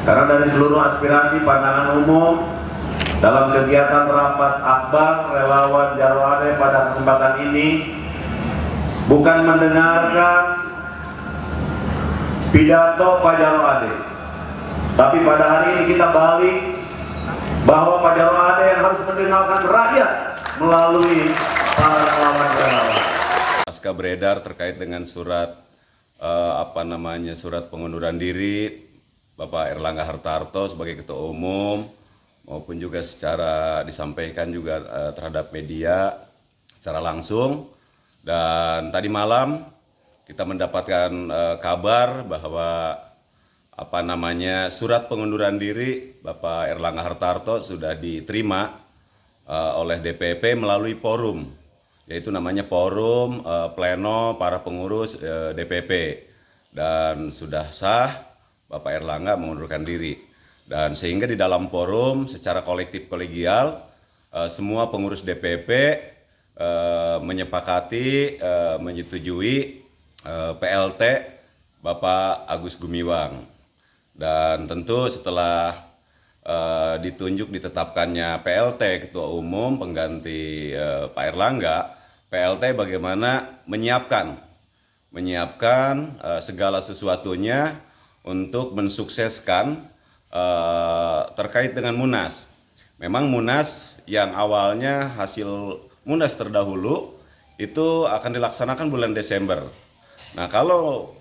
Karena dari seluruh aspirasi pandangan umum dalam kegiatan rapat akbar relawan Jarwade pada kesempatan ini bukan mendengarkan pidato Pak Jarwade, tapi pada hari ini kita balik bahwa Pak Jarwade yang harus mendengarkan rakyat melalui para relawan-relawan. Pasca beredar terkait dengan surat surat pengunduran diri Bapak Erlangga Hartarto sebagai Ketua Umum, maupun juga secara disampaikan juga terhadap media secara langsung. Dan tadi malam kita mendapatkan kabar bahwa surat pengunduran diri Bapak Erlangga Hartarto sudah diterima oleh DPP melalui forum, yaitu namanya forum pleno para pengurus DPP, dan sudah sah Bapak Erlangga mengundurkan diri. Dan sehingga di dalam forum secara kolektif kolegial semua pengurus DPP menyepakati menyetujui PLT Bapak Agus Gumiwang. Dan tentu setelah ditetapkannya PLT Ketua Umum pengganti Pak Erlangga, PLT bagaimana menyiapkan segala sesuatunya untuk mensukseskan terkait dengan Munas. Memang Munas yang awalnya hasil Munas terdahulu itu akan dilaksanakan bulan Desember. Nah, kalau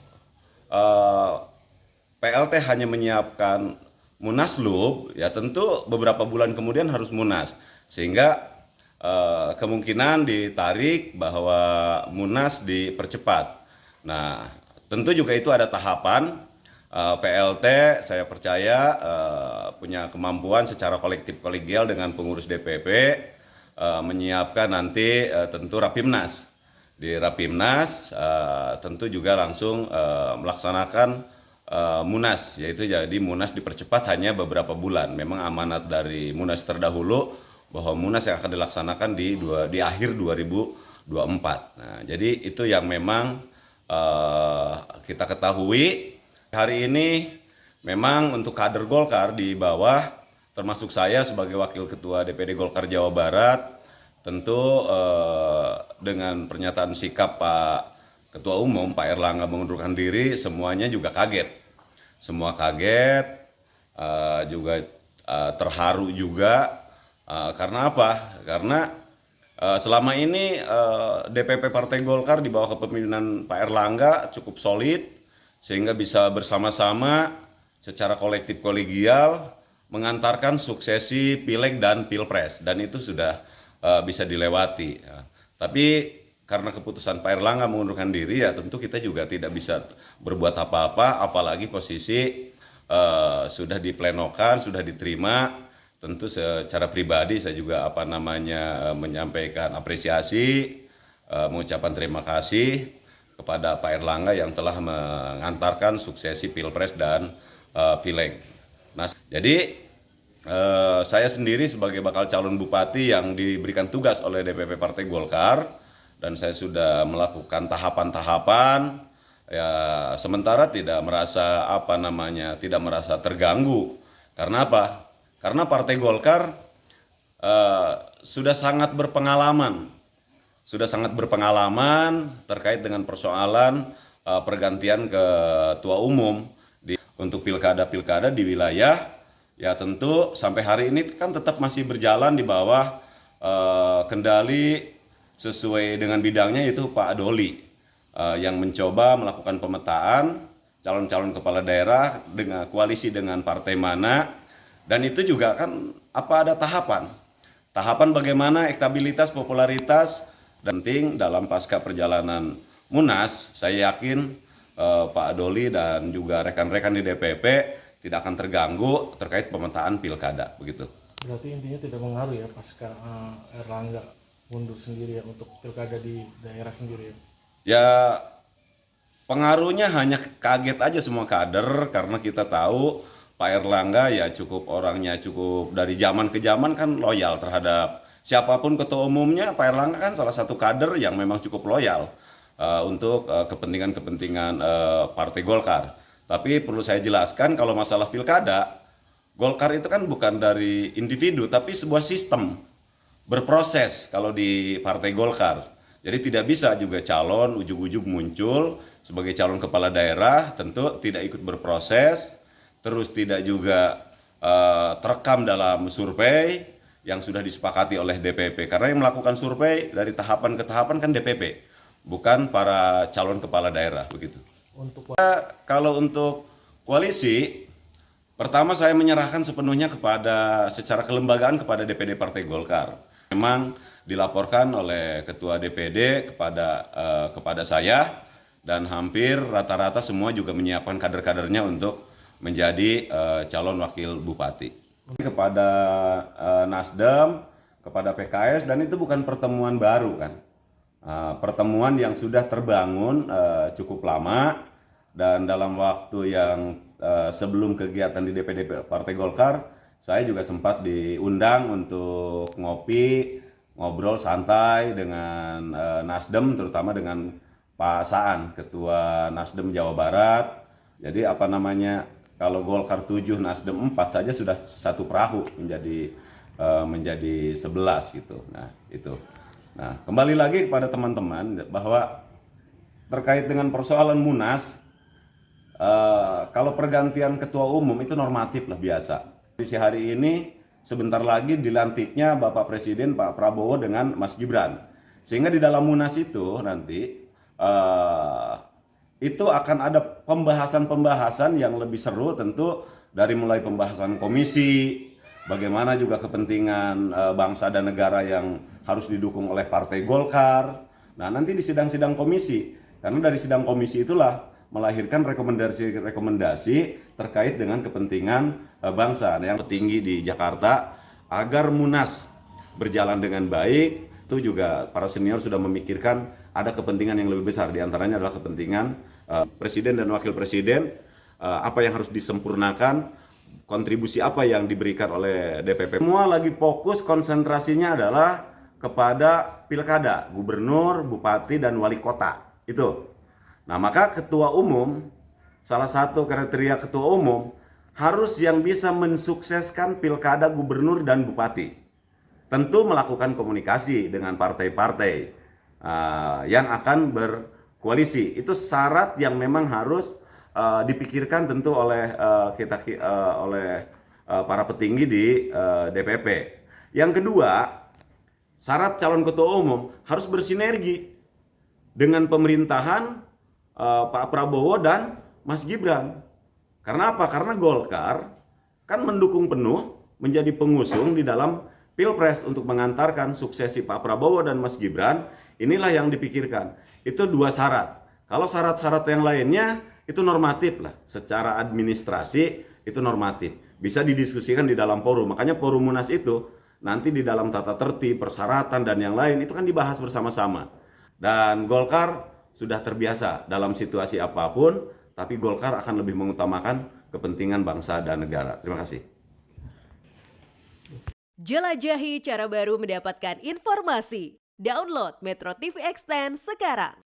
PLT hanya menyiapkan Munaslup, ya tentu beberapa bulan kemudian harus Munas, sehingga kemungkinan ditarik bahwa Munas dipercepat. Nah, tentu juga itu ada tahapan. PLT saya percaya punya kemampuan secara kolektif kolegial dengan pengurus DPP menyiapkan nanti tentu Rapimnas. Di Rapimnas tentu juga langsung melaksanakan Munas, yaitu jadi Munas dipercepat hanya beberapa bulan. Memang amanat dari Munas terdahulu bahwa Munas yang akan dilaksanakan di akhir 2024. Nah, jadi itu yang memang kita ketahui. Hari ini memang untuk kader Golkar di bawah, termasuk saya sebagai Wakil Ketua DPD Golkar Jawa Barat, tentu dengan pernyataan sikap Pak Ketua Umum, Pak Erlangga mengundurkan diri, semuanya juga kaget. Semua kaget, juga terharu juga. Karena apa? Karena selama ini DPP Partai Golkar di bawah kepemimpinan Pak Erlangga cukup solid, sehingga bisa bersama-sama secara kolektif kolegial mengantarkan suksesi Pileg dan Pilpres, dan itu sudah bisa dilewati. Tapi karena keputusan Pak Erlangga mengundurkan diri, ya tentu kita juga tidak bisa berbuat apa-apa, apalagi posisi sudah diplenokan, sudah diterima. Tentu secara pribadi saya juga menyampaikan apresiasi, mengucapkan terima kasih kepada Pak Erlangga yang telah mengantarkan suksesi Pilpres dan Pileg. Nah, jadi saya sendiri sebagai bakal calon bupati yang diberikan tugas oleh DPP Partai Golkar, dan saya sudah melakukan tahapan-tahapan, ya sementara tidak merasa terganggu. Karena apa? Karena Partai Golkar sudah sangat berpengalaman terkait dengan persoalan pergantian ketua umum untuk pilkada di wilayah. Ya tentu sampai hari ini kan tetap masih berjalan di bawah kendali sesuai dengan bidangnya, yaitu Pak Doli yang mencoba melakukan pemetaan calon-calon kepala daerah dengan koalisi dengan partai mana. Dan itu juga kan ada tahapan bagaimana elektabilitas, popularitas. Penting dalam pasca perjalanan Munas, saya yakin Pak Doli dan juga rekan-rekan di DPP tidak akan terganggu terkait pemetaan pilkada, begitu. Berarti intinya tidak mengaruh ya pasca Erlangga mundur sendiri ya untuk pilkada di daerah sendiri ya? Ya pengaruhnya hanya kaget aja semua kader, karena kita tahu Pak Erlangga ya orangnya cukup dari zaman ke zaman kan loyal terhadap siapapun ketua umumnya. Pak Erlangga kan salah satu kader yang memang cukup loyal untuk kepentingan-kepentingan Partai Golkar. Tapi perlu saya jelaskan kalau masalah pilkada, Golkar itu kan bukan dari individu, tapi sebuah sistem berproses kalau di Partai Golkar. Jadi tidak bisa juga calon ujug-ujug muncul sebagai calon kepala daerah, tentu tidak ikut berproses, terus tidak juga terekam dalam survei yang sudah disepakati oleh DPP. Karena yang melakukan survei dari tahapan ke tahapan kan DPP, bukan para calon kepala daerah begitu. Kalau untuk koalisi, pertama saya menyerahkan sepenuhnya secara kelembagaan kepada DPD Partai Golkar. Memang dilaporkan oleh Ketua DPD kepada saya, dan hampir rata-rata semua juga menyiapkan kader-kadernya untuk menjadi calon wakil bupati. Kepada Nasdem, kepada PKS, dan itu bukan pertemuan baru kan. Pertemuan yang sudah terbangun cukup lama, dan dalam waktu yang sebelum kegiatan di DPD Partai Golkar, saya juga sempat diundang untuk ngobrol santai dengan Nasdem, terutama dengan Pak Saan, Ketua Nasdem Jawa Barat. Jadi kalau Golkar 7, Nasdem 4 saja sudah satu perahu menjadi 11 gitu. Nah, itu. Nah, kembali lagi kepada teman-teman bahwa terkait dengan persoalan Munas, kalau pergantian ketua umum itu normatif lah, biasa. Di hari ini sebentar lagi dilantiknya Bapak Presiden Pak Prabowo dengan Mas Gibran. Sehingga di dalam Munas itu nanti itu akan ada pembahasan-pembahasan yang lebih seru, tentu dari mulai pembahasan komisi, bagaimana juga kepentingan bangsa dan negara yang harus didukung oleh Partai Golkar. Nah, nanti di sidang-sidang komisi, karena dari sidang komisi itulah melahirkan rekomendasi-rekomendasi terkait dengan kepentingan bangsa yang tertinggi di Jakarta agar Munas berjalan dengan baik. Itu juga para senior sudah memikirkan ada kepentingan yang lebih besar, diantaranya adalah kepentingan presiden dan wakil presiden, apa yang harus disempurnakan, kontribusi apa yang diberikan oleh DPP. Semua lagi fokus konsentrasinya adalah kepada pilkada, gubernur, bupati, dan wali kota. Itu. Nah, maka ketua umum, salah satu kriteria ketua umum harus yang bisa mensukseskan pilkada gubernur dan bupati. Tentu melakukan komunikasi dengan partai-partai yang akan berkoalisi. Itu syarat yang memang harus dipikirkan tentu oleh para petinggi di DPP. Yang kedua, syarat calon ketua umum harus bersinergi dengan pemerintahan Pak Prabowo dan Mas Gibran. Karena apa? Karena Golkar kan mendukung penuh menjadi pengusung di dalam Pilpres untuk mengantarkan suksesi Pak Prabowo dan Mas Gibran. Inilah yang dipikirkan. Itu dua syarat. Kalau syarat-syarat yang lainnya itu normatif lah. Secara administrasi itu normatif. Bisa didiskusikan di dalam forum. Makanya forum Munas itu nanti di dalam tata tertib, persyaratan, dan yang lain itu kan dibahas bersama-sama. Dan Golkar sudah terbiasa dalam situasi apapun, tapi Golkar akan lebih mengutamakan kepentingan bangsa dan negara. Terima kasih. Jelajahi cara baru mendapatkan informasi. Download Metro TV Extend sekarang.